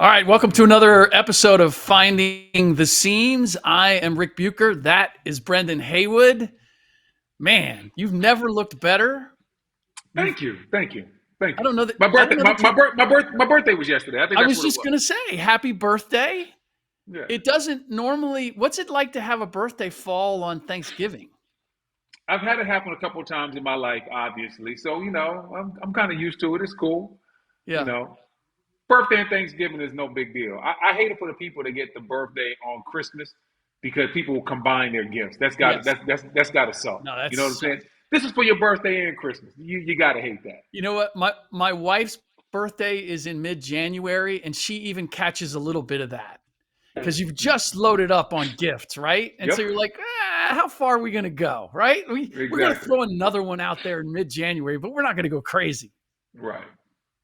All right, welcome to another episode of Finding the Seams. I am Ric Bucher. That is Brendan Haywood. Man, you've never looked better. Thank you. I don't know that. My I don't birthday, know my, that my, you. birth, my, birth, my birthday was yesterday. I think I that's was what it just was. gonna say, happy birthday. Yeah. It doesn't normally. What's it like to have a birthday fall on Thanksgiving? I've had it happen a couple of times in my life, obviously. So, I'm kind of used to it. It's cool. You Yeah, know, birthday and Thanksgiving is no big deal. I hate it for the people that get the birthday on Christmas because people will combine their gifts. yes. That's got to suck. No, You know what I'm that's. saying? This is for your birthday and Christmas. You got to hate that. You know what? My wife's birthday is in mid-January, and she even catches a little bit of that. Because you've just loaded up on gifts, right? And so Yep. you're like, how far are we going to go, right? We're going to Exactly. throw another one out there in mid-January, but we're not going to go crazy. Right.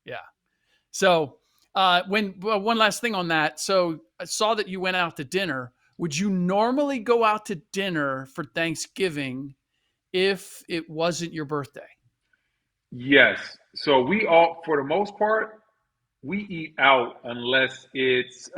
Yeah. So one last thing on that. So I saw that you went out to dinner. Would you normally go out to dinner for Thanksgiving if it wasn't your birthday? Yes. So we all, for the most part, we eat out unless it's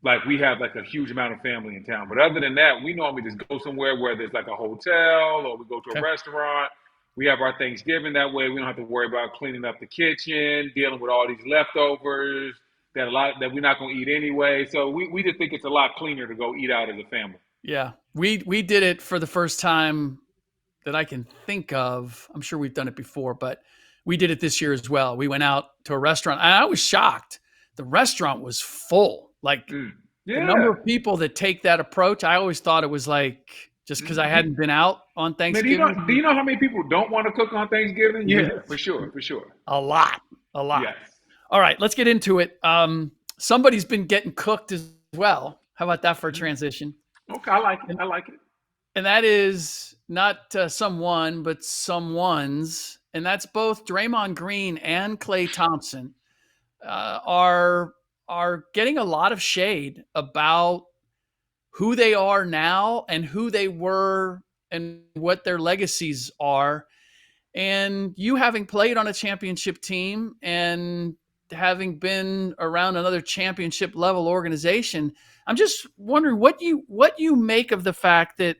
like we have like a huge amount of family in town. But other than that, we normally just go somewhere where there's like a hotel or we go to a Okay. restaurant. We have our Thanksgiving that way. We don't have to worry about cleaning up the kitchen, dealing with all these leftovers that we're not going to eat anyway. So we just think it's a lot cleaner to go eat out as a family. Yeah. We did it for the first time that I can think of. I'm sure we've done it before, but we did it this year as well. We went out to a restaurant. And I was shocked. The restaurant was full. Like Mm. the number Yeah. of people that take that approach, I always thought it was like just because I Do, hadn't been out on man, Thanksgiving. do you know how many people don't want to cook on Thanksgiving? Yeah, Yeah, for sure, for sure. a lot, a lot. Yes. All right, let's get into it. Somebody's been getting cooked as well. How about that for a transition? Okay, I like it. And, I like it. and that is not someone, but someone's, and that's both Draymond Green and Klay Thompson are getting a lot of shade about who they are now and who they were and what their legacies are. And you having played on a championship team and having been around another championship level organization, I'm just wondering what you make of the fact that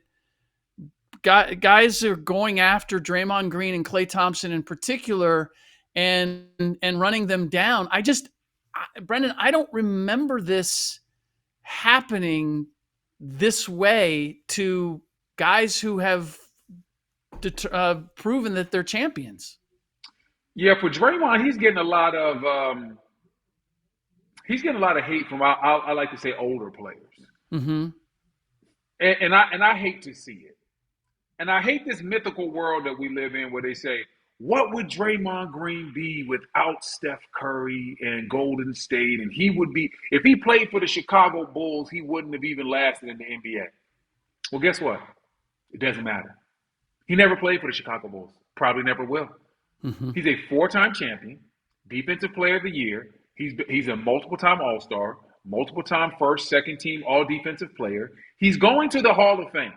guys are going after Draymond Green and Klay Thompson in particular and running them down. Brendan, I don't remember this happening this way to guys who have proven that they're champions. Yeah, for Draymond, he's getting a lot of hate from I like to say older players, Mm-hmm. and I hate to see it, and I hate this mythical world that we live in where they say, what would Draymond Green be without Steph Curry and Golden State, and he would be if he played for the Chicago Bulls, he wouldn't have even lasted in the NBA. Well, guess what? It doesn't matter. He never played for the Chicago Bulls. Probably never will. Mm-hmm. He's a four-time champion, defensive player of the year. He's a multiple-time All-Star, multiple-time first, second team all-defensive player. He's going to the Hall of Fame.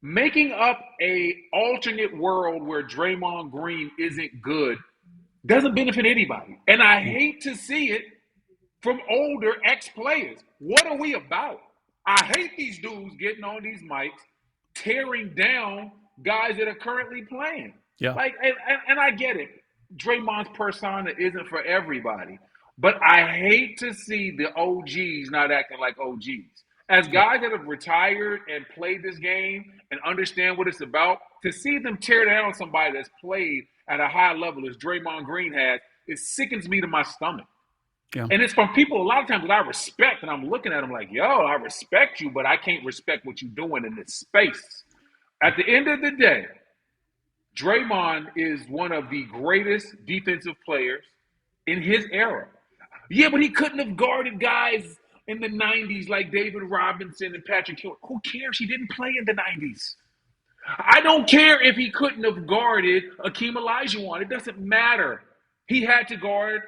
Making up a alternate world where Draymond Green isn't good doesn't benefit anybody. And I hate to see it from older ex-players. What are we about? I hate these dudes getting on these mics, tearing down guys that are currently playing. Yeah. And I get it. Draymond's persona isn't for everybody. But I hate to see the OGs not acting like OGs. As guys that have retired and played this game and understand what it's about, to see them tear down somebody that's played at a high level as Draymond Green has, it sickens me to my stomach. Yeah. And it's from people a lot of times that I respect, and I'm looking at them like, yo, I respect you, but I can't respect what you're doing in this space. At the end of the day, Draymond is one of the greatest defensive players in his era. Yeah, but he couldn't have guarded guys in the 90s like David Robinson and Patrick Ewing. Who cares? He didn't play in the 90s. I don't care if he couldn't have guarded Akeem Olajuwon. It doesn't matter. He had to guard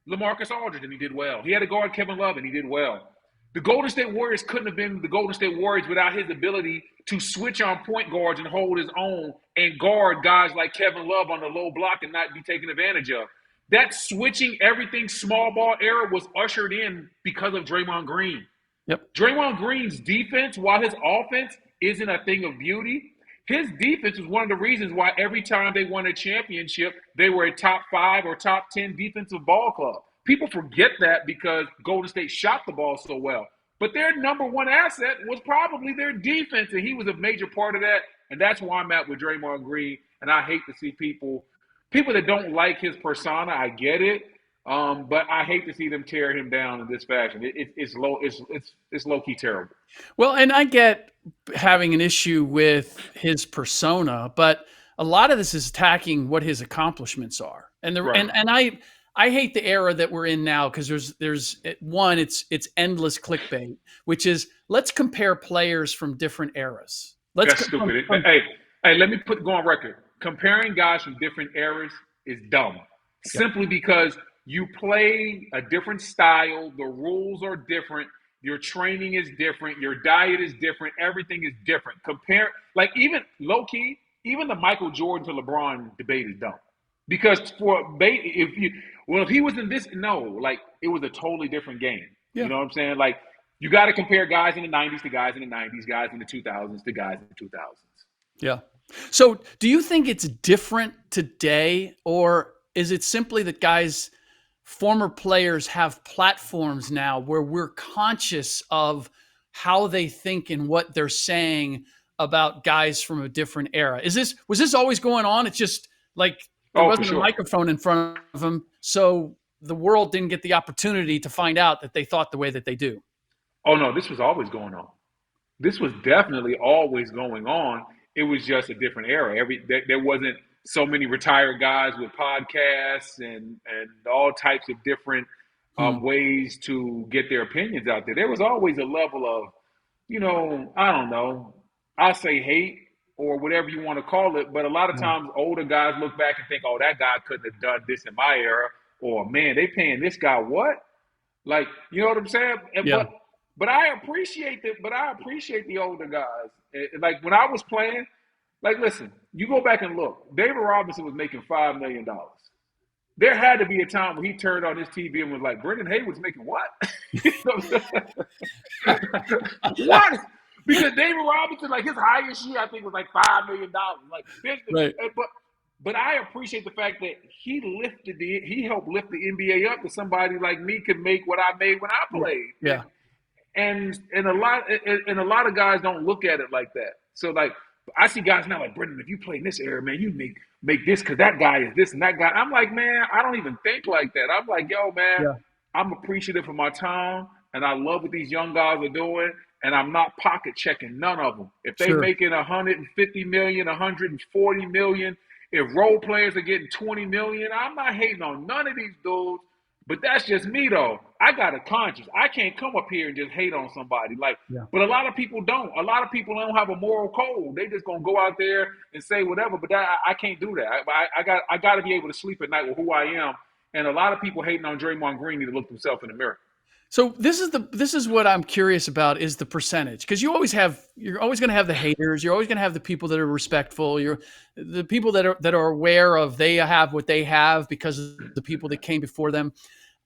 LaMarcus Aldridge, and he did well. He had to guard Kevin Love, and he did well. The Golden State Warriors couldn't have been the Golden State Warriors without his ability to switch on point guards and hold his own and guard guys like Kevin Love on the low block and not be taken advantage of. that switching everything small ball era was ushered in because of Draymond Green. Yep. Draymond Green's defense, while his offense isn't a thing of beauty, his defense was one of the reasons why every time they won a championship, they were a top 5 or top 10 defensive ball club. People forget that because Golden State shot the ball so well. But their number one asset was probably their defense, and he was a major part of that. And that's where I'm at with Draymond Green. And I hate to see people that don't like his persona. I get it, but I hate to see them tear him down in this fashion. It's low key terrible. Well, and I get having an issue with his persona, but a lot of this is attacking what his accomplishments are. And Right. and I hate the era that we're in now because there's one, it's endless clickbait, which is let's compare players from different eras. That's stupid. Hey, let me go on record. Comparing guys from different eras is dumb. Simply because you play a different style, the rules are different, your training is different, your diet is different, everything is different. Even low key, even the Michael Jordan to LeBron debate is dumb. Because if he was in this, it was a totally different game. Yeah. You know what I'm saying? Like, you got to compare guys in the 90s to guys in the 90s, guys in the 2000s to guys in the 2000s. Yeah. So do you think it's different today, or is it simply that former players have platforms now where we're conscious of how they think and what they're saying about guys from a different era? Was this always going on? It's just like there wasn't a microphone in front of them, so the world didn't get the opportunity to find out that they thought the way that they do. Oh no, this was always going on. This was definitely always going on. It was just a different era. There wasn't so many retired guys with podcasts and all types of different ways to get their opinions out there. There was always a level of, I don't know, I'll say hate or whatever you want to call it. But a lot of times older guys look back and think, oh, that guy couldn't have done this in my era. Or, man, they paying this guy what? Like, you know what I'm saying? Yeah. But I appreciate the older guys. Like, when I was playing, like, listen, you go back and look. David Robinson was making $5 million. There had to be a time when he turned on his TV and was like, Brendan Haywood's making what? What? Because David Robinson, like, his highest year, I think, was like $5 million. Like, right. But I appreciate the fact that he helped lift the NBA up, that somebody like me could make what I made when I played. Yeah. And a lot of guys don't look at it like that. So, like, I see guys now like, Brendan, if you play in this era, man, you make this because that guy is this and that guy. I'm like, man, I don't even think like that. I'm like, yo, man, I'm appreciative of my time, and I love what these young guys are doing, and I'm not pocket checking none of them. If they're making $150 million, $140 million, if role players are getting $20 million, I'm not hating on none of these dudes. But that's just me, though. I got a conscience. I can't come up here and just hate on somebody. But a lot of people don't. A lot of people don't have a moral code. They just gonna go out there and say whatever. But I can't do that. I got to be able to sleep at night with who I am. And a lot of people hating on Draymond Green need to look themselves in the mirror. So this is what I'm curious about, is the percentage, because you're always going to have the haters. You're always going to have the people that are respectful. You're the people that are aware of they have what they have because of the people that came before them.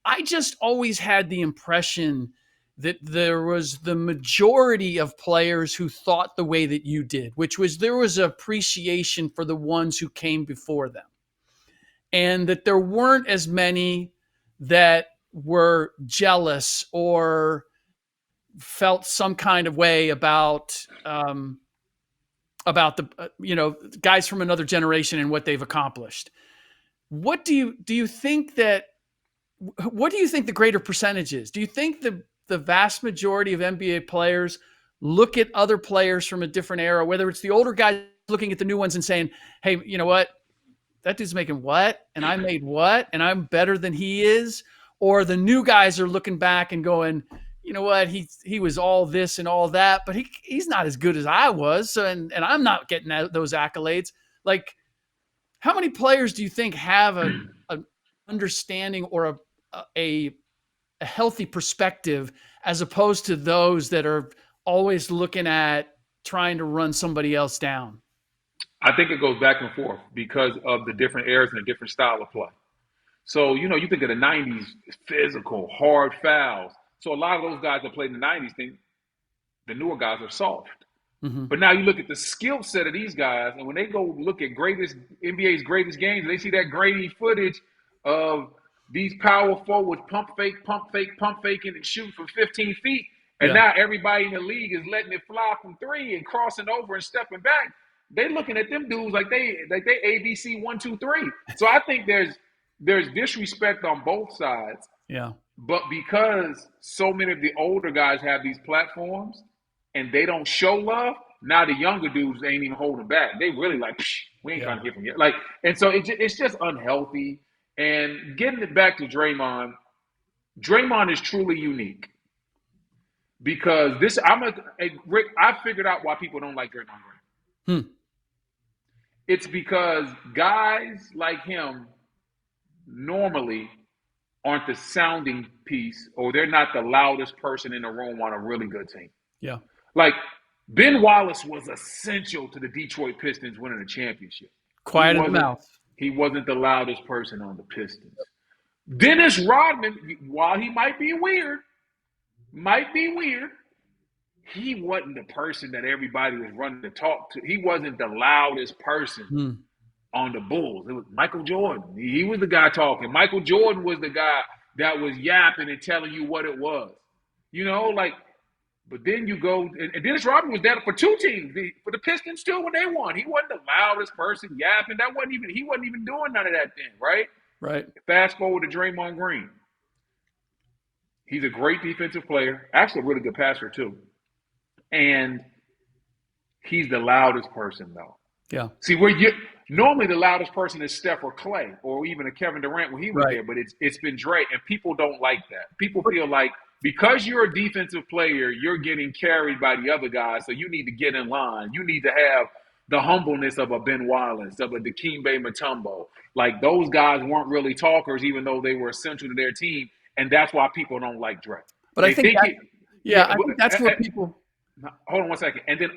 I just always had the impression that there was the majority of players who thought the way that you did, which was there was appreciation for the ones who came before them, and that there weren't as many that were jealous or felt some kind of way about the guys from another generation and what they've accomplished. What do you think the greater percentage is? Do you think the vast majority of NBA players look at other players from a different era, whether it's the older guys looking at the new ones and saying, hey, you know what? That dude's making what? And I made what? And I'm better than he is? Or the new guys are looking back and going, you know what, he was all this and all that, but he's not as good as I was, so, and I'm not getting those accolades. Like, how many players do you think have an understanding or a healthy perspective as opposed to those that are always looking at trying to run somebody else down? I think it goes back and forth because of the different eras and the different style of play. So, you think of the 90s, physical, hard fouls. So a lot of those guys that played in the 90s think the newer guys are soft. Hmm. But now you look at the skill set of these guys, and when they go look at NBA's greatest games, they see that grainy footage of these power forwards pump fake, pump fake, pump faking, and shoot from 15 feet. And Yeah. now everybody in the league is letting it fly from three and crossing over and stepping back. They looking at them dudes like they ABC 1, 2, 3. So I think there's disrespect on both sides. Yeah. But because so many of the older guys have these platforms and they don't show love, now the younger dudes ain't even holding back. They really like, we ain't Yeah. trying to hear from you. Like, and so it's just unhealthy. And getting it back to Draymond, Draymond is truly unique because Rick, I figured out why people don't like Draymond Green. Hmm. It's because guys like him normally aren't the sounding piece or they're not the loudest person in the room on a really good team. Yeah. Like Ben Wallace was essential to the Detroit Pistons winning the championship. He Quiet in the wasn't mouth. he wasn't the loudest person on the Pistons. Dennis Rodman, while he might be weird, he wasn't the person that everybody was running to talk to. He wasn't the loudest person Hmm. on the Bulls. It was Michael Jordan. He was the guy talking. Michael Jordan was the guy that was yapping and telling you what it was. But then you go, and Dennis Rodman was there for two teams. For the Pistons too when they won. He wasn't the loudest person yapping. He wasn't even doing none of that then, right? Right. Fast forward to Draymond Green. He's a great defensive player, actually a really good passer too. And he's the loudest person though. Yeah. See, normally the loudest person is Steph or Klay or even a Kevin Durant when he was there, but it's been Dre, and people don't like that. People feel like because you're a defensive player, you're getting carried by the other guys, so you need to get in line. You need to have the humbleness of a Ben Wallace, of a Dikembe Mutombo. Like those guys weren't really talkers, even though they were essential to their team, and that's why people don't like Dre. But I think I think that's what people. Hold on one second. And then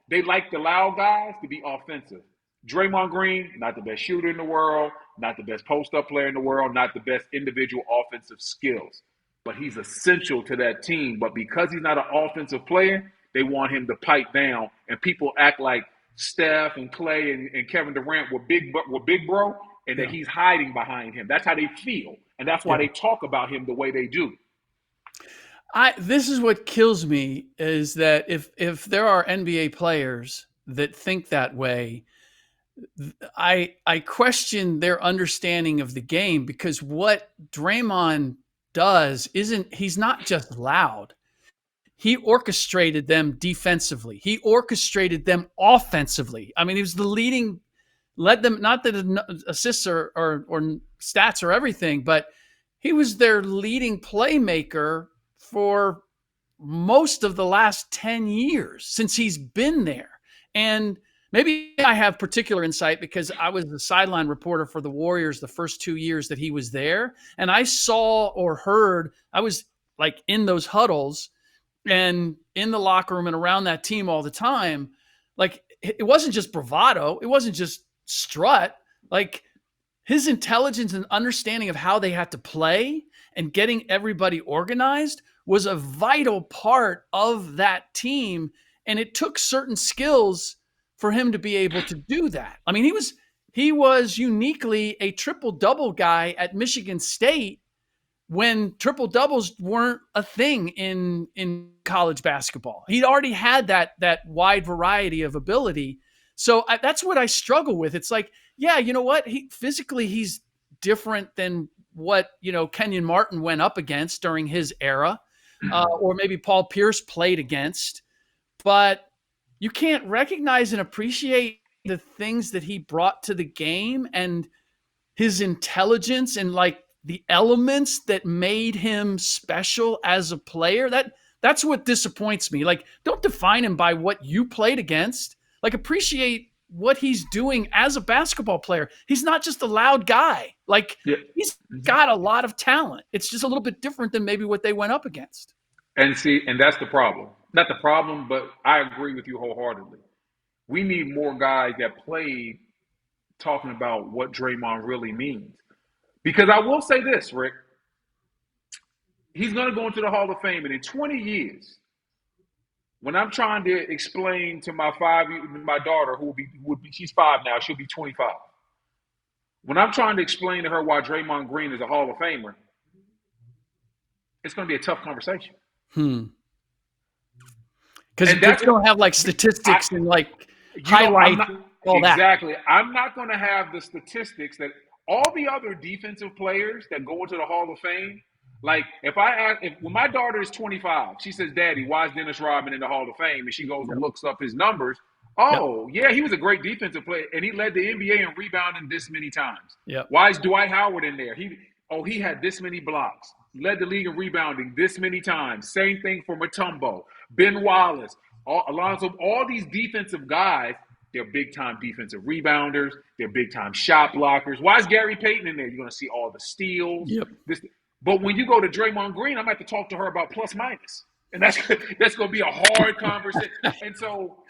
they like the loud guys to be offensive. Draymond Green, not the best shooter in the world, not the best post-up player in the world, not the best individual offensive skills. But he's essential to that team. But because he's not an offensive player, they want him to pipe down. And people act like Steph and Klay and Kevin Durant were big bro, and that he's hiding behind him. That's how they feel. And that's why they talk about him the way they do. This is what kills me is that if there are NBA players that think that way, I question their understanding of the game, because what Draymond does he's not just loud. He orchestrated them defensively. He orchestrated them offensively. I mean, he was led them, not that assists or stats or everything, but he was their leading playmaker for most of the last 10 years since he's been there. And maybe I have particular insight because I was the sideline reporter for the Warriors the first 2 years that he was there. And I saw or heard, I was like in those huddles and in the locker room and around that team all the time. Like, it wasn't just bravado. It wasn't just strut. Like, his intelligence and understanding of how they had to play and getting everybody organized was a vital part of that team. And it took certain skills for him to be able to do that. I mean, he was uniquely a triple-double guy at Michigan State when triple-doubles weren't a thing in college basketball. He'd already had that wide variety of ability. So that's what I struggle with. It's like, yeah, you know what? Physically, he's different than what, Kenyon Martin went up against during his era, or maybe Paul Pierce played against. But you can't recognize and appreciate the things that he brought to the game and his intelligence and like the elements that made him special as a player. That's what disappoints me. Like, don't define him by what you played against. Like, appreciate what he's doing as a basketball player. He's not just a loud guy. Like, he's got a lot of talent. It's just a little bit different than maybe what they went up against. And that's the problem. Not the problem, but I agree with you wholeheartedly. We need more guys that played talking about what Draymond really means. Because I will say this, Rick, he's going to go into the Hall of Fame, and in 20 years, when I'm trying to explain to my daughter, she's 5 now, she'll be 25. When I'm trying to explain to her why Draymond Green is a Hall of Famer, it's going to be a tough conversation. Because you don't have like statistics and like highlights, all that. Exactly. I'm not going to have the statistics that all the other defensive players that go into the Hall of Fame. Like when my daughter is 25, she says, "Daddy, why is Dennis Rodman in the Hall of Fame?" And she goes and looks up his numbers. Oh, yeah, he was a great defensive player, and he led the NBA in rebounding this many times. Yep. Why is Dwight Howard in there? He had this many blocks, led the league in rebounding this many times. Same thing for Mutombo, Ben Wallace, Alonzo, all these defensive guys. They're big-time defensive rebounders. They're big-time shot blockers. Why is Gary Payton in there? You're going to see all the steals. Yep. But when you go to Draymond Green, I'm going to have to talk to her about plus minus. And that's going to be a hard conversation. And so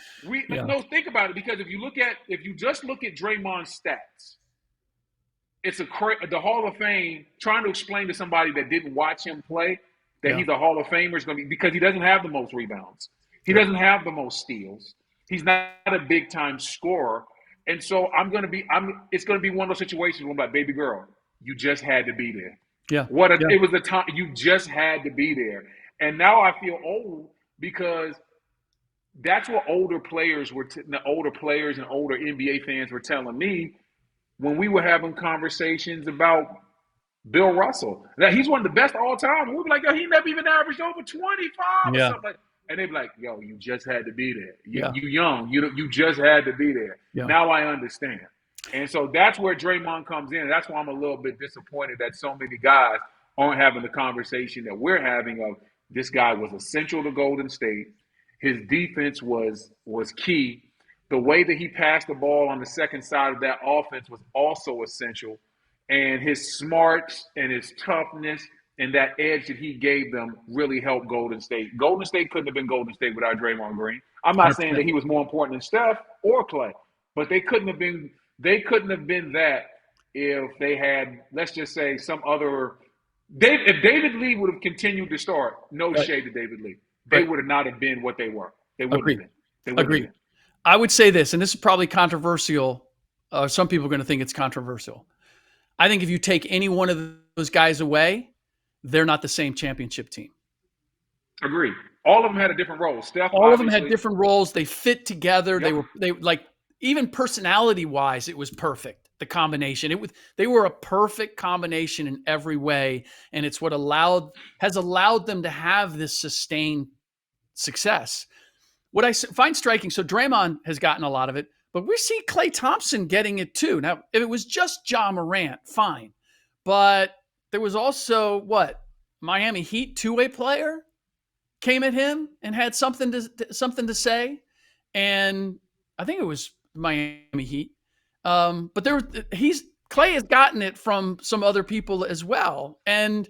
think about it, because if you just look at Draymond's stats, it's the Hall of Fame, trying to explain to somebody that didn't watch him play that he's a Hall of Famer is going to be, because he doesn't have the most rebounds. He doesn't have the most steals. He's not a big time scorer. And so it's going to be one of those situations where I'm like, baby girl, you just had to be there. Yeah. It was the time you just had to be there. And now I feel old because that's what older players and older NBA fans were telling me when we were having conversations about Bill Russell. That he's one of the best all time. And we'd be like, yo, he never even averaged over 25 or something like that. And they'd be like, yo, you just had to be there. You young. You just had to be there. Yeah. Now I understand. And so that's where Draymond comes in. That's why I'm a little bit disappointed that so many guys aren't having the conversation that we're having of this guy was essential to Golden State. His defense was key. The way that he passed the ball on the second side of that offense was also essential. And his smarts and his toughness and that edge that he gave them really helped Golden State. Golden State couldn't have been Golden State without Draymond Green. I'm not saying that he was more important than Steph or Klay, but they couldn't have been that if they had, let's just say, some other – if David Lee would have continued to start, no shade to David Lee, they would have not have been what they were. They wouldn't have been. Agreed. I would say this, and this is probably controversial. Some people are going to think it's controversial. I think if you take any one of those guys away, they're not the same championship team. Agreed. All of them had a different role. Steph, all of them had different roles. They fit together. Yep. They like, even personality-wise, it was perfect. The combination, they were a perfect combination in every way, and it's what has allowed them to have this sustained success. What I find striking, so Draymond has gotten a lot of it, but we see Klay Thompson getting it too. Now, if it was just Ja Morant, fine, but there was also Miami Heat two-way player came at him and had something to say, and I think it was Miami Heat. But Klay has gotten it from some other people as well. And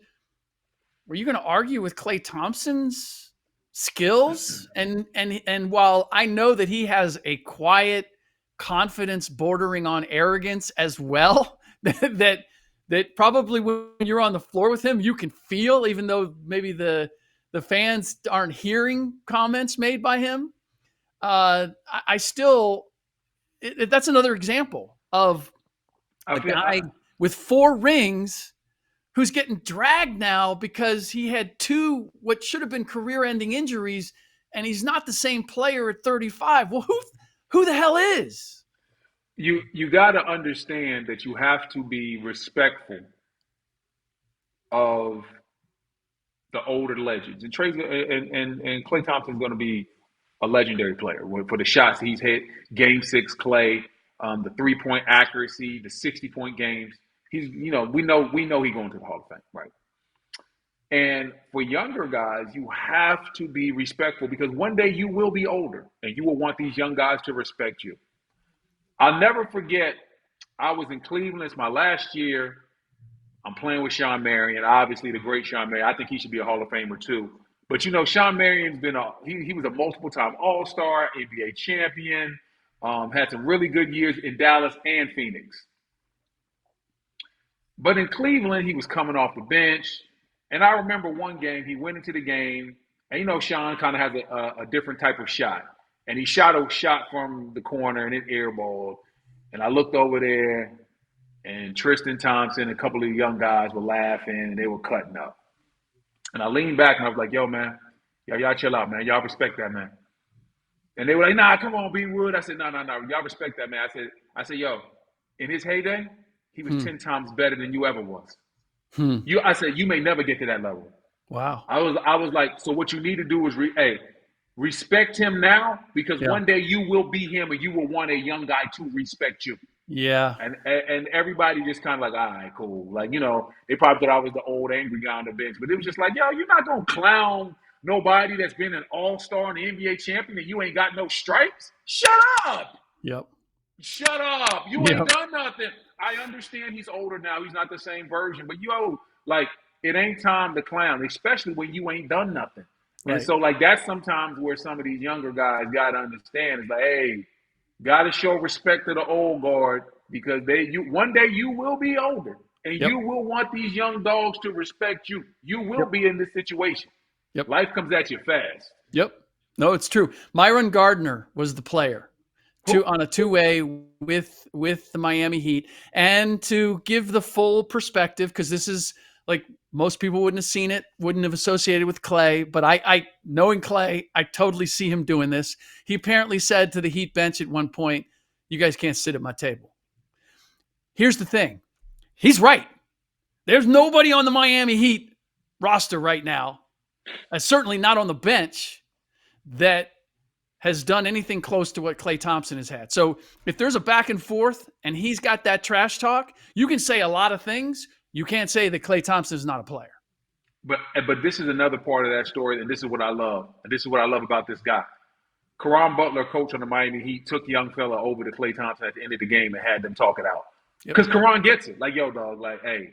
were you going to argue with Klay Thompson's skills? And while I know that he has a quiet confidence bordering on arrogance as well, that probably when you're on the floor with him, you can feel, even though maybe the fans aren't hearing comments made by him. I still, that's another example of a guy with 4 rings who's getting dragged now because he had 2 what should have been career-ending injuries, and he's not the same player at 35. Well, who the hell is? You got to understand that you have to be respectful of the older legends, and Klay Thompson's going to be a legendary player for the shots he's hit. Game 6 Klay, the 3-point accuracy, the 60-point games. We know he's going to the Hall of Fame, right? And for younger guys, you have to be respectful, because one day you will be older and you will want these young guys to respect you. I'll never forget, I was in Cleveland. It's my last year. I'm playing with Sean Marion, obviously the great Sean Marion. I think he should be a Hall of Famer too. But, Sean Marion's been he was a multiple-time All-Star, NBA champion, had some really good years in Dallas and Phoenix. But in Cleveland, he was coming off the bench. And I remember one game, he went into the game, and Sean kind of has a different type of shot. And he shot a shot from the corner and it airballed. And I looked over there, and Tristan Thompson, a couple of young guys were laughing, and they were cutting up. And I leaned back, and I was like, yo, man, y'all chill out, man. Y'all respect that, man. And they were like, nah, come on, B Wood. I said, no. Y'all respect that, man. I said, yo, in his heyday, he was 10 times better than you ever was. I said, you may never get to that level. Wow. I was like, so what you need to do is, respect him now, because one day you will be him and you will want a young guy to respect you. Yeah. And everybody just kind of like, all right, cool. Like, they probably thought I was the old angry guy on the bench, but it was just like, yo, you're not going to clown nobody that's been an all-star and an NBA champion and you ain't got no stripes. Shut up. Yep. Shut up. You ain't done nothing. I understand he's older now. He's not the same version, but it ain't time to clown, especially when you ain't done nothing. Right. And so, that's sometimes where some of these younger guys got to understand is like, hey, got to show respect to the old guard, because one day you will be older and you will want these young dogs to respect you. You will be in this situation. Yep. Life comes at you fast. Yep. No, it's true. Myron Gardner was the player on a two-way with the Miami Heat. And to give the full perspective, because this is like most people wouldn't have seen it, wouldn't have associated with Klay, but I knowing Klay, I totally see him doing this. He apparently said to the Heat bench at one point, you guys can't sit at my table. Here's the thing. He's right. There's nobody on the Miami Heat roster right now, certainly not on the bench, that has done anything close to what Klay Thompson has had. So if there's a back and forth and he's got that trash talk, you can say a lot of things. You can't say that Klay Thompson is not a player. But this is another part of that story, and this is what I love. And this is what I love about this guy. Caron Butler, coach on the Miami Heat, took young fella over to Klay Thompson at the end of the game and had them talk it out. Because Caron gets it. Like, yo, dog, hey,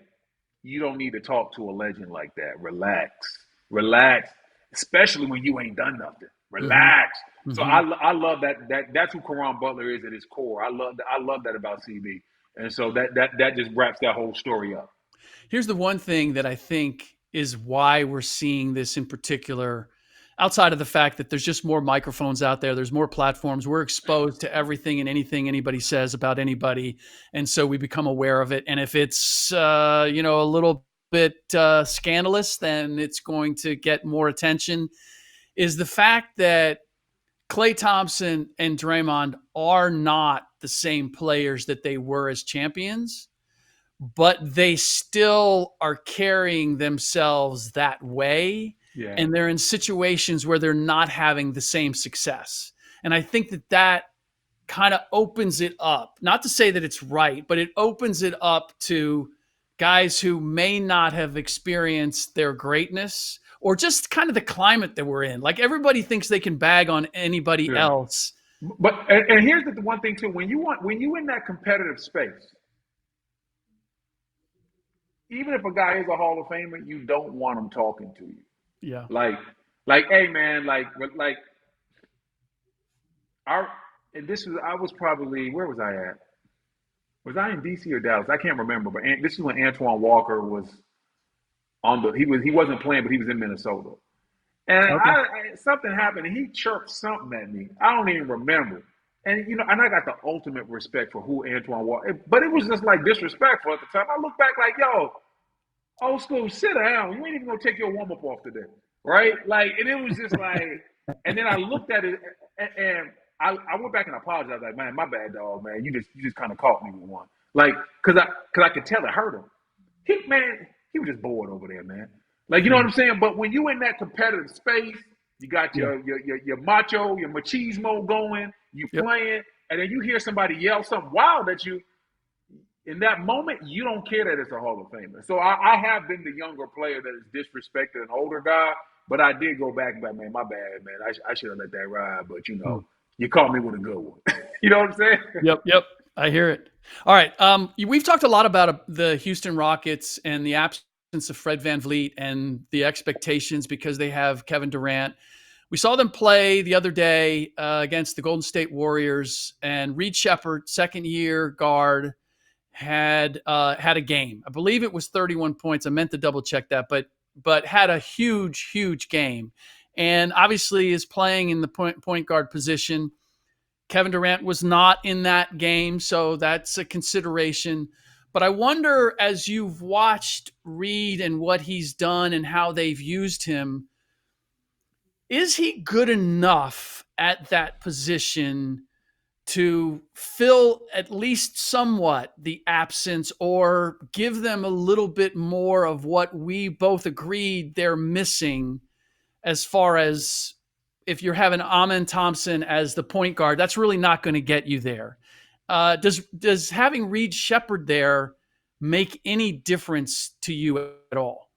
you don't need to talk to a legend like that. Relax, especially when you ain't done nothing. Relax. Mm-hmm. So I love that. That's who Caron Butler is at his core. I love that about CB. And so that just wraps that whole story up. Here's the one thing that I think is why we're seeing this in particular, outside of the fact that there's just more microphones out there, there's more platforms, we're exposed to everything and anything anybody says about anybody. And so we become aware of it. And if it's, a little bit scandalous, then it's going to get more attention, is the fact that Klay Thompson and Draymond are not the same players that they were as champions, but they still are carrying themselves that way. Yeah. And they're in situations where they're not having the same success. And I think that kind of opens it up, not to say that it's right, but it opens it up to guys who may not have experienced their greatness, or just kind of the climate that we're in. Like, everybody thinks they can bag on anybody else. But and here's the one thing too: when you in that competitive space, even if a guy is a Hall of Famer, you don't want him talking to you. Yeah. Like, hey man, I was probably, where was I at? Was I in DC or Dallas? I can't remember, but this is when Antoine Walker was he wasn't playing, but he was in Minnesota. And something happened, and he chirped something at me. I don't even remember. And, and I got the ultimate respect for who Antoine Walker, but it was just disrespectful at the time. I look back like, yo, old school, sit down. You ain't even gonna take your warm up off today, right? And it was just and then I looked at it, and I went back and apologized. Like, man, my bad, dog, man. You just kind of caught me with one, because I could tell it hurt him. He was just bored over there, man. You know what I'm saying? But when you in that competitive space, you got your macho, your machismo going, you playing, and then you hear somebody yell something wild at you. In that moment, you don't care that it's a Hall of Famer. So I have been the younger player that has disrespected an older guy, but I did go back and be like, man, my bad, man. I should have let that ride, but you caught me with a good one. You know what I'm saying? Yep. I hear it. All right. We've talked a lot about the Houston Rockets and the absence of Fred VanVleet and the expectations because they have Kevin Durant. We saw them play the other day against the Golden State Warriors, and Reed Sheppard, second-year guard, had a game. I believe it was 31 points. I meant to double check that, but had a huge game, and obviously is playing in the point guard position. Kevin Durant was not in that game, so that's a consideration. But I wonder, as you've watched Reed and what he's done and how they've used him, is he good enough at that position to fill at least somewhat the absence, or give them a little bit more of what we both agreed they're missing, as far as if you're having Amen Thompson as the point guard, that's really not going to get you there. Does having Reed Sheppard there make any difference to you at all?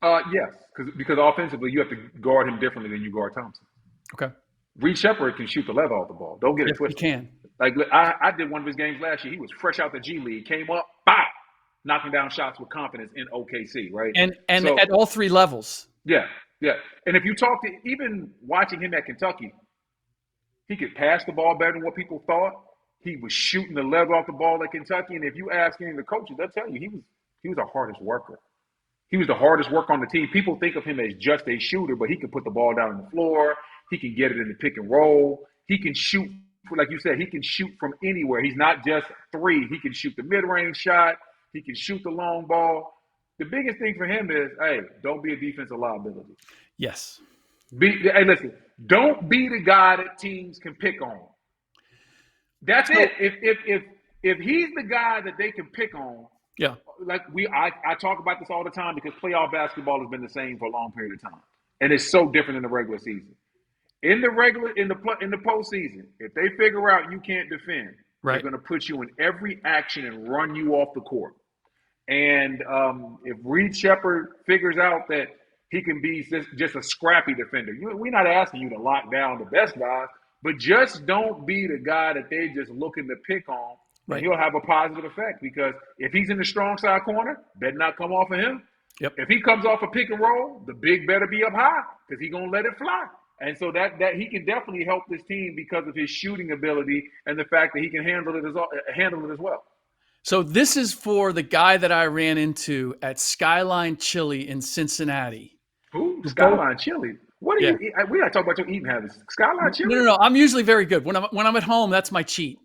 Yes, because offensively you have to guard him differently than you guard Thompson. Okay. Reed Sheppard can shoot the leather off the ball. Don't get it Yes, he twisted. can. Like I did one of his games last year. He was fresh out the G League, came up, bop, knocking down shots with confidence in OKC, right? And So, at all three levels. yeah, yeah. And if you talk to even watching him at Kentucky, he could pass the ball better than what people thought. He was shooting the leather off the ball at Kentucky, and if you ask any of the coaches, they'll tell you he was the hardest worker. He was the hardest worker on the team. People think of him as just a shooter, but he can put the ball down on the floor. He can get it in the pick and roll. He can shoot, like you said, he can shoot from anywhere. He's not just three. He can shoot the mid-range shot. He can shoot the long ball. The biggest thing for him is, hey, don't be a defensive liability. Yes. Hey, listen, don't be the guy that teams can pick on. That's it. If he's the guy that they can pick on, yeah. Like I talk about this all the time because playoff basketball has been the same for a long period of time, and it's so different in the regular season. In the postseason, if they figure out you can't defend, right, they're going to put you in every action and run you off the court. And if Reed Sheppard figures out that he can be just a scrappy defender, we're not asking you to lock down the best guys, but just don't be the guy that they just looking to pick on. Right. He'll have a positive effect because if he's in the strong side corner, better not come off of him. Yep. If he comes off a pick and roll, the big better be up high because he's going to let it fly. And so that he can definitely help this team because of his shooting ability and the fact that he can handle it as well. So this is for the guy that I ran into at Skyline Chili in Cincinnati. Who? Skyline Chili? What are you eat? We got to talk about your eating habits. Skyline Chili? No. I'm usually very good. When I'm at home, that's my cheat.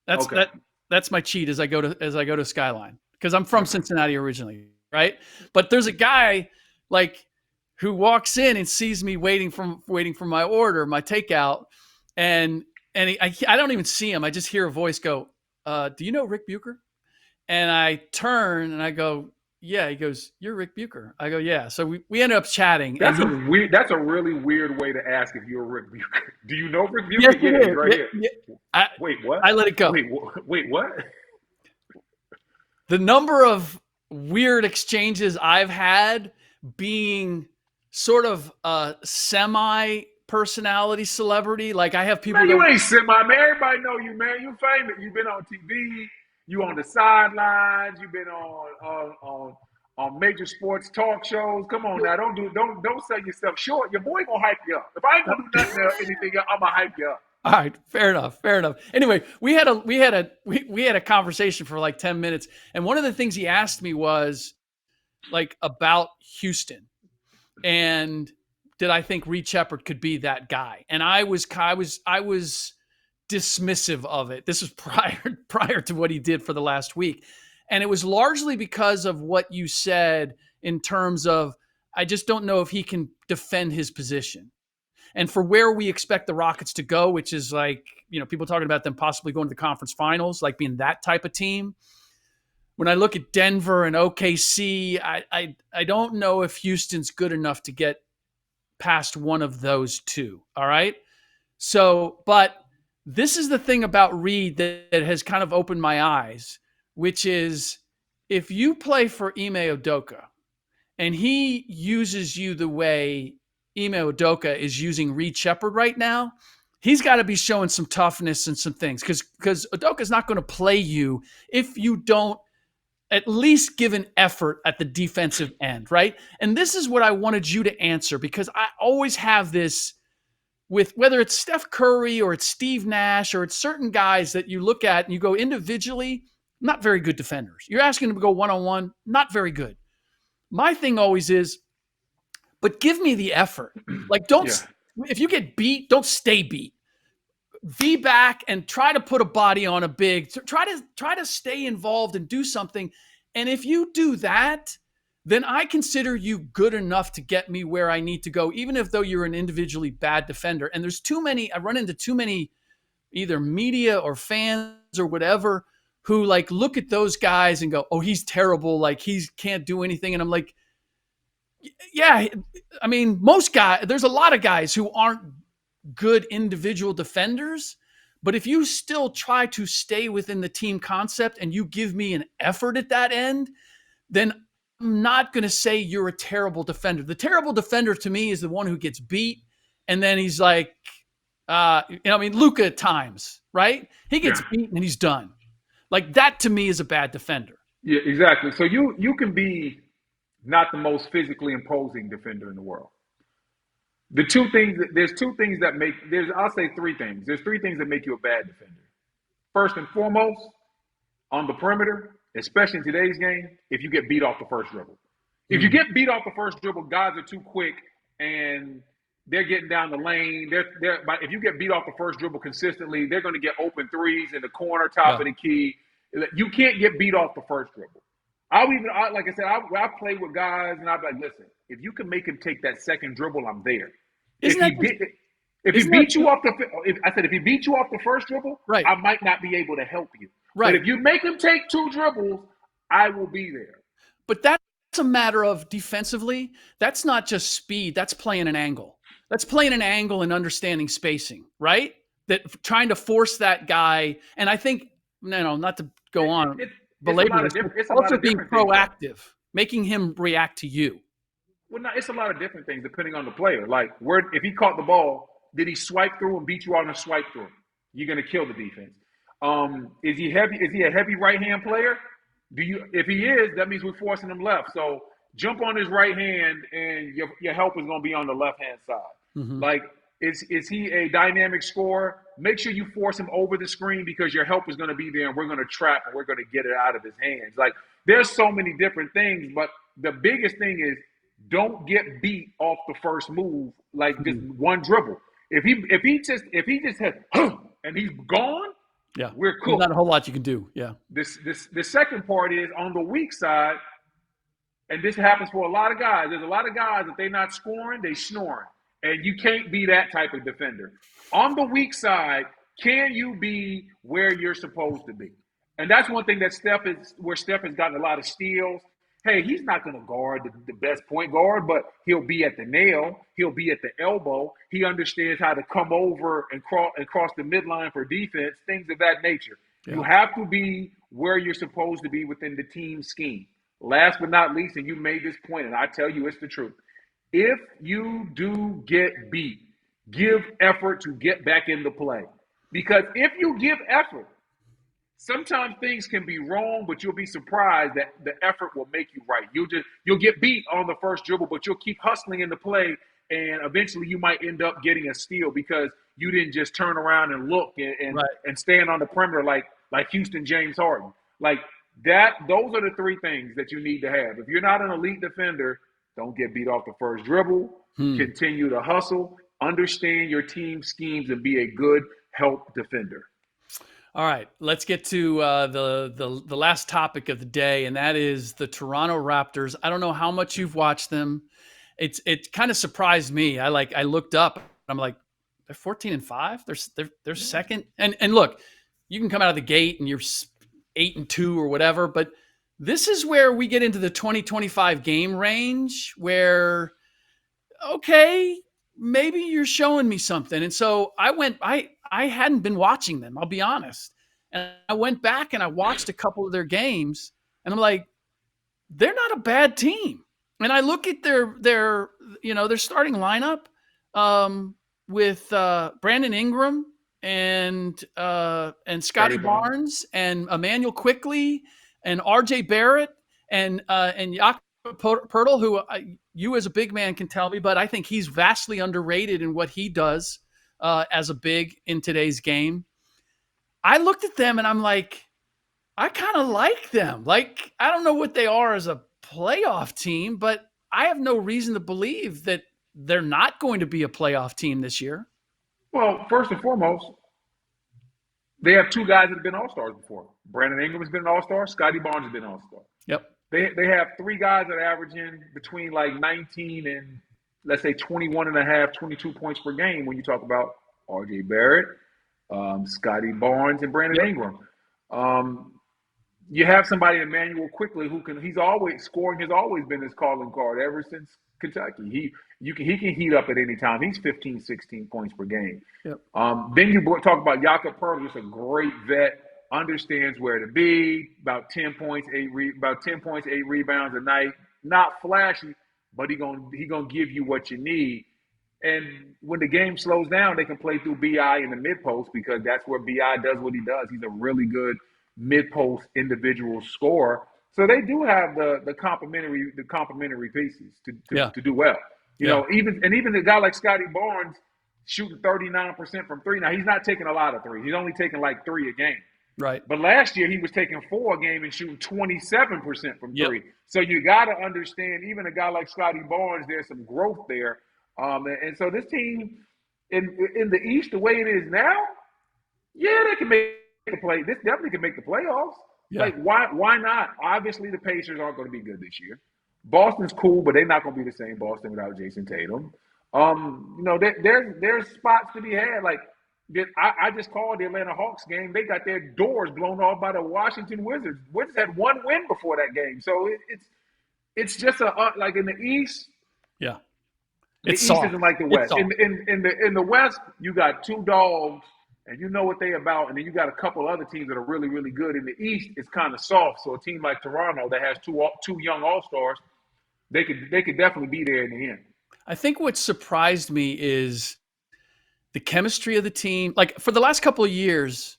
Okay. That's my cheat as I go to Skyline, because I'm from Cincinnati originally, right? But there's a guy like who walks in and sees me waiting for my order, my takeout, and I don't even see him. I just hear a voice go, "Do you know Ric Bucher?" And I turn and I go, "Yeah." He goes, "You're Ric Bucher." I go, "Yeah." So we ended up chatting. That's a really weird way to ask if you're Ric Bucher. Do you know Ric Bucher? Yes, yeah, he's right here. Yeah. Wait, what? I let it go. Wait, what? The number of weird exchanges I've had being sort of a semi-personality celebrity. Like I have people. Man, you ain't semi, man. Everybody know you, man. You famous. You've been on TV. You on the sidelines. You've been on major sports talk shows. Come on now, don't sell yourself short. Your boy gonna hype you up. If I ain't gonna do nothing else, anything else, I'm gonna hype you up. All right, fair enough. Anyway, we had a conversation for like 10 minutes, and one of the things he asked me was like about Houston, and did I think Reed Sheppard could be that guy? And I was dismissive of it. This was prior to what he did for the last week. And it was largely because of what you said in terms of, I just don't know if he can defend his position. And for where we expect the Rockets to go, which is like, people talking about them possibly going to the conference finals, like being that type of team. When I look at Denver and OKC, I don't know if Houston's good enough to get past one of those two. All right. So, but this is the thing about Reed that has kind of opened my eyes, which is if you play for Ime Udoka and he uses you the way Ime Udoka is using Reed Sheppard right now, he's got to be showing some toughness and some things because Udoka's not going to play you if you don't at least give an effort at the defensive end, right? And this is what I wanted you to answer, because I always have this with whether it's Steph Curry or it's Steve Nash or it's certain guys that you look at and you go individually, not very good defenders. You're asking them to go one-on-one, not very good. My thing always is, but give me the effort. Like, Yeah. if you get beat, don't stay beat. V back and try to put a body on a big. Try to stay involved and do something. And if you do that, then I consider you good enough to get me where I need to go, even if though you're an individually bad defender. And there's too many. I run into too many either media or fans or whatever who like look at those guys and go, "Oh, he's terrible. Like he can't do anything." And I'm like, yeah, I mean, most guys, there's a lot of guys who aren't good individual defenders, but if you still try to stay within the team concept and you give me an effort at that end, then I'm not going to say you're a terrible defender. The terrible defender to me is the one who gets beat and then he's like, Luka at times, right? He gets beat and he's done. Like that to me is a bad defender. Yeah, exactly. So you can be not the most physically imposing defender in the world. There's two things that make I'll say three things. There's three things that make you a bad defender. First and foremost, on the perimeter, especially in today's game, if you get beat off the first dribble. If you get beat off the first dribble, guys are too quick and they're getting down the lane. But if you get beat off the first dribble consistently, they're going to get open threes in the corner, top of the key. You can't get beat off the first dribble. Like I said, I play with guys and I'm like, listen, if you can make him take that second dribble, I'm there. If he beat you off the first dribble, right, I might not be able to help you. Right. But if you make him take two dribbles, I will be there. But that's a matter of defensively. That's not just speed. That's playing an angle. That's playing an angle and understanding spacing, right? That trying to force that guy. And I think, not to go on, it's also being proactive, making him react to you. Well, no, it's a lot of different things depending on the player. Like, if he caught the ball, did he swipe through and beat you out and swipe through? You're going to kill the defense. Is he heavy? Is he a heavy right hand player? If he is, that means we're forcing him left. So jump on his right hand, and your help is going to be on the left hand side. Mm-hmm. Like, is he a dynamic scorer? Make sure you force him over the screen because your help is going to be there, and we're going to trap and we're going to get it out of his hands. Like, there's so many different things, but the biggest thing is don't get beat off the first move, like just one dribble. If he just has and he's gone, yeah, we're cool. Not a whole lot you can do. Yeah. The second part is on the weak side, and this happens for a lot of guys. There's a lot of guys that they're not scoring, they snoring. And you can't be that type of defender. On the weak side, can you be where you're supposed to be? And that's one thing that Steph has gotten a lot of steals. Hey, he's not going to guard the best point guard, but he'll be at the nail. He'll be at the elbow. He understands how to come over and cross the midline for defense, things of that nature. Yeah. You have to be where you're supposed to be within the team scheme. Last but not least, and you made this point, and I tell you it's the truth. If you do get beat, give effort to get back into play. Because if you give effort, sometimes things can be wrong, but you'll be surprised that the effort will make you right. You'll get beat on the first dribble, but you'll keep hustling into play, and eventually you might end up getting a steal because you didn't just turn around and look and stand on the perimeter like Houston James Harden. Like that, those are the three things that you need to have. If you're not an elite defender, don't get beat off the first dribble. Continue to hustle. Understand your team schemes and be a good help defender. All right, let's get to the last topic of the day, and that is the Toronto Raptors. I don't know how much you've watched them. It kind of surprised me. I looked up. And I'm like, they're 14-5. They're second. And look, you can come out of the gate and you're 8-2 or whatever, but this is where we get into the 20-25 game range where, okay, maybe you're showing me something. And so I hadn't been watching them, I'll be honest. And I went back and I watched a couple of their games and I'm like, they're not a bad team. And I look at their starting lineup with Brandon Ingram and Scotty Barnes and Emmanuel Quickley and RJ Barrett and Jakob Poeltl, who you as a big man can tell me, but I think he's vastly underrated in what he does as a big in today's game. I looked at them and I'm like, I kind of like them. Like, I don't know what they are as a playoff team, but I have no reason to believe that they're not going to be a playoff team this year. Well, first and foremost, they have two guys that have been All Stars before. Brandon Ingram has been an All Star. Scotty Barnes has been an All Star. Yep. They have three guys that are averaging between like 19 and let's say 21 and a half, 22 points per game when you talk about R.J. Barrett, Scotty Barnes, and Brandon Yep. Ingram. You have somebody, Emmanuel Quickly, who can. He's always scoring. Has always been his calling card ever since Kentucky. He can heat up at any time. He's 15, 16 points per game. Yep. Then you talk about Jakob Pertl, just a great vet, understands where to be. About 10 points, 8 rebounds a night. Not flashy, but he gonna give you what you need. And when the game slows down, they can play through Bi in the mid post because that's where Bi does what he does. He's a really good mid post individual scorer. So they do have the complementary pieces to do well. You know, even a guy like Scotty Barnes shooting 39% from three. Now he's not taking a lot of threes. He's only taking like 3 a game. Right. But last year he was taking 4 a game and shooting 27% from three. So you got to understand, even a guy like Scotty Barnes, there's some growth there. And so this team in the East, the way it is now, yeah, they can make the play. This definitely can make the playoffs. Yeah. Like why not? Obviously, the Pacers aren't going to be good this year. Boston's cool, but they're not going to be the same Boston without Jason Tatum. You know, there's spots to be had. Like I just called the Atlanta Hawks game. They got their doors blown off by the Washington Wizards. Wizards had 1 win before that game, so it's just like in the East. Yeah, the East isn't like the West. In the West, you got 2 dogs. And you know what they about, and then you got a couple other teams that are really, really good. In the East, it's kind of soft. So a team like Toronto that has two young All-Stars, they could definitely be there in the end. I think what surprised me is the chemistry of the team. Like for the last couple of years,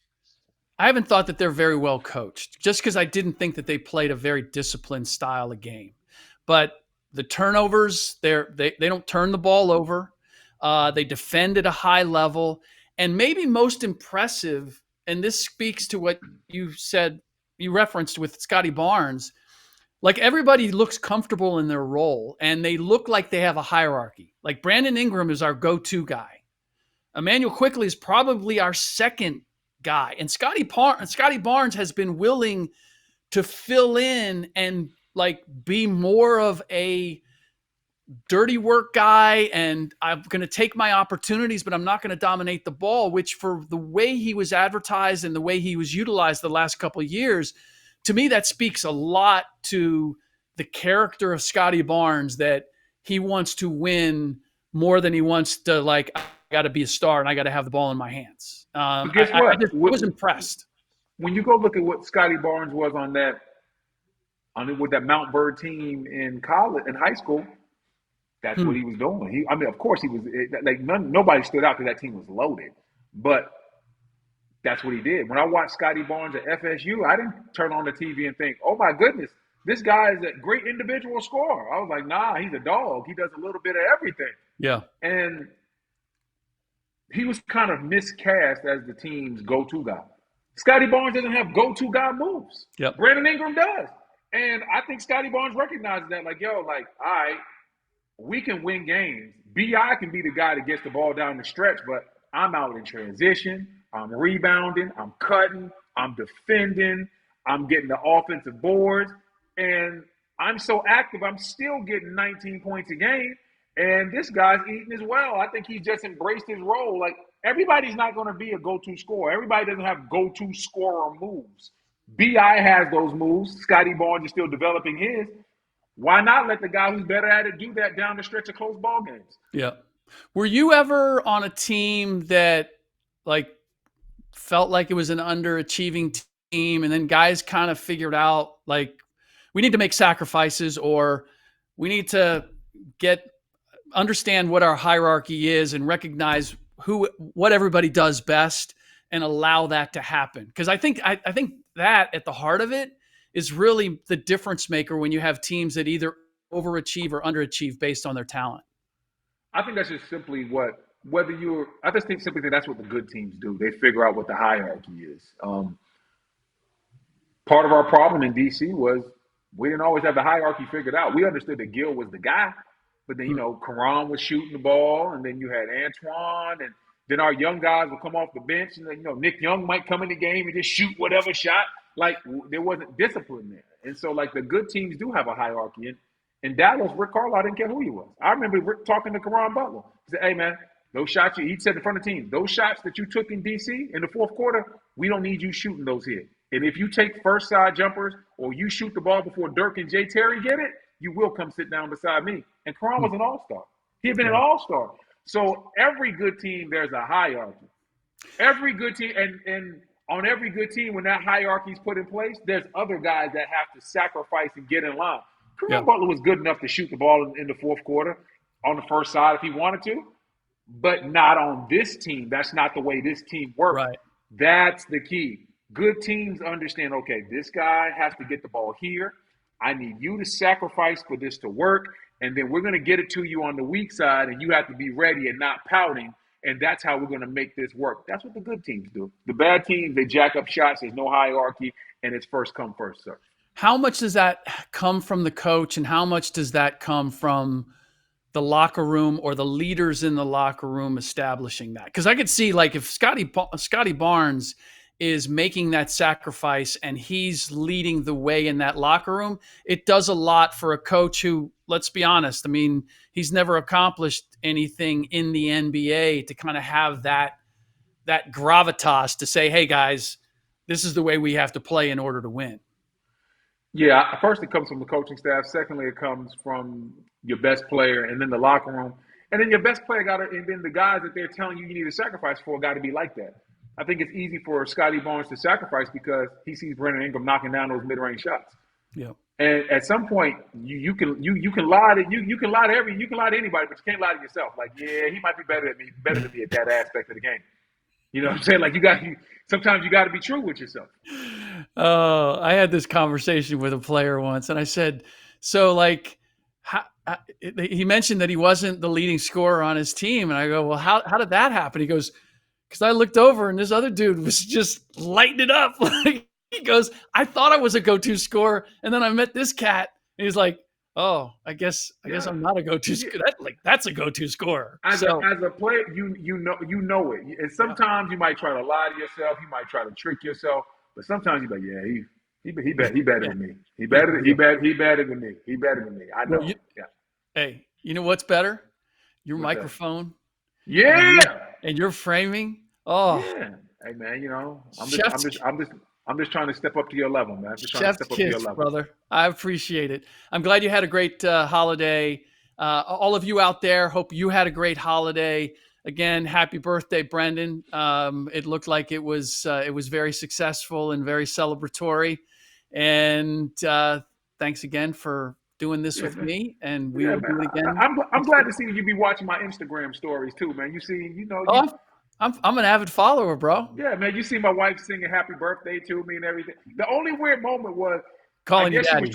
I haven't thought that they're very well coached, just because I didn't think that they played a very disciplined style of game. But the turnovers, they don't turn the ball over. They defend at a high level. And maybe most impressive, and this speaks to what you said, you referenced with Scotty Barnes, like everybody looks comfortable in their role and they look like they have a hierarchy. Like Brandon Ingram is our go-to guy. Emmanuel Quickly is probably our second guy. And Scotty Barnes has been willing to fill in and like be more of a dirty work guy, and I'm going to take my opportunities, but I'm not going to dominate the ball, which for the way he was advertised and the way he was utilized the last couple of years, to me, that speaks a lot to the character of Scotty Barnes, that he wants to win more than he wants to, like, I got to be a star and I got to have the ball in my hands. But guess what? I was impressed. When you go look at what Scotty Barnes was with that Mount Bird team in high school, that's what he was doing. Of course, he was like nobody stood out because that team was loaded, but that's what he did. When I watched Scotty Barnes at FSU, I didn't turn on the TV and think, "Oh my goodness, this guy is a great individual scorer." I was like, "Nah, he's a dog. He does a little bit of everything." Yeah, and he was kind of miscast as the team's go-to guy. Scotty Barnes doesn't have go-to guy moves. Yep. Brandon Ingram does, and I think Scotty Barnes recognizes that. Like, all right. We can win games. B.I. can be the guy that gets the ball down the stretch, but I'm out in transition. I'm rebounding. I'm cutting. I'm defending. I'm getting the offensive boards. And I'm so active, I'm still getting 19 points a game. And this guy's eating as well. I think he's just embraced his role. Like, everybody's not going to be a go-to scorer. Everybody doesn't have go-to scorer moves. B.I. has those moves. Scotty Barnes is still developing his. Why not let the guy who's better at it do that down the stretch of close ball games? Yeah. Were you ever on a team that like felt like it was an underachieving team, and then guys kind of figured out like we need to make sacrifices, or we need to understand what our hierarchy is and recognize what everybody does best and allow that to happen? Because I think that at the heart of it is really the difference maker when you have teams that either overachieve or underachieve based on their talent. I think that's just simply I just think simply that that's what the good teams do. They figure out what the hierarchy is. part of our problem in DC was we didn't always have the hierarchy figured out. We understood that Gil was the guy, but then, Karan was shooting the ball, and then you had Antoine, and then our young guys would come off the bench, and then, Nick Young might come in the game and just shoot whatever shot. Like, there wasn't discipline there. And so, like, the good teams do have a hierarchy. And in Dallas, Rick Carlisle didn't care who he was. I remember Rick talking to Karan Butler. He said, hey, man, those shots, he said in front of the team, those shots that you took in D.C. in the fourth quarter, we don't need you shooting those here. And if you take first side jumpers or you shoot the ball before Dirk and Jay Terry get it, you will come sit down beside me. And Karan was an all-star. He had been an all-star. So every good team, there's a hierarchy. Every good team, and on every good team, when that hierarchy is put in place, there's other guys that have to sacrifice and get in line. Karan Butler was good enough to shoot the ball in the fourth quarter on the first side if he wanted to, but not on this team. That's not the way this team works. Right. That's the key. Good teams understand, okay, this guy has to get the ball here. I need you to sacrifice for this to work, and then we're going to get it to you on the weak side, and you have to be ready and not pouting, and that's how we're going to make this work. That's what the good teams do. The bad teams, they jack up shots. There's no hierarchy, and it's first come, first serve. How much does that come from the coach, and how much does that come from the locker room or the leaders in the locker room establishing that? Because I could see, like, if Scotty Barnes is making that sacrifice and he's leading the way in that locker room, it does a lot for a coach who, let's be honest, I mean, he's never accomplished anything in the NBA to kind of have that gravitas to say, hey, guys, this is the way we have to play in order to win. Yeah, first it comes from the coaching staff. Secondly, it comes from your best player, and then the locker room. And then your best player and then the guys that they're telling you need to sacrifice for got to be like that. I think it's easy for Scotty Barnes to sacrifice because he sees Brandon Ingram knocking down those mid-range shots. Yeah. And at some point, you can lie to anybody, but you can't lie to yourself. Like, yeah, he might be better than me at that aspect of the game. You know what I'm saying? Like, sometimes you got to be true with yourself. Oh, I had this conversation with a player once, and I said, so, like, he mentioned that he wasn't the leading scorer on his team, and I go, well, how did that happen? He goes, because I looked over and this other dude was just lighting it up. He goes, I thought I was a go-to scorer, and then I met this cat, and he's like, oh, I guess I'm not a go-to scorer. That's a go-to scorer. As a player, you know it. And sometimes you might try to lie to yourself, you might try to trick yourself, but sometimes you're like, yeah, he better than me. He better than me. He better than me. I know. Well, hey, you know what's better? Your microphone. Yeah. And your framing. Oh. Yeah. Hey man, I'm just trying to step up to your level, man. Chef's kiss, brother. I appreciate it. I'm glad you had a great holiday. All of you out there, hope you had a great holiday. Again, happy birthday, Brendan. It looked like it was very successful and very celebratory. And thanks again for doing this with me. And we will do it again. I'm glad to see you be watching my Instagram stories too, man. I'm an avid follower, bro. Yeah, man. You see my wife singing "Happy Birthday" to me and everything. The only weird moment was calling you daddy.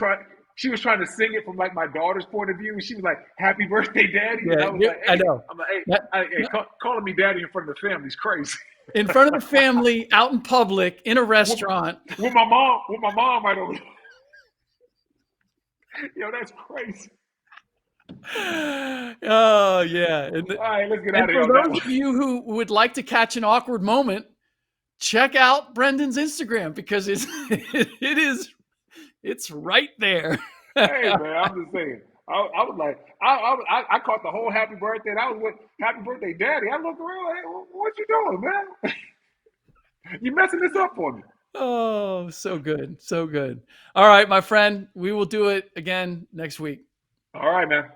She was trying to sing it from like my daughter's point of view. She was like, "Happy birthday, daddy." Yeah, I know. I'm like, hey, calling me daddy in front of the family is crazy. In front of the family, out in public, in a restaurant, with my mom right over there. Yo, that's crazy. Oh yeah. All right, let's get out of here. For those of you who would like to catch an awkward moment, check out Brendan's Instagram because it's right there. Hey man, I'm just saying. I was like, I caught the whole happy birthday. And I was with happy birthday, daddy. I looked around like, hey, what you doing, man? You messing this up for me. Oh, so good. So good. All right, my friend. We will do it again next week. All right, man.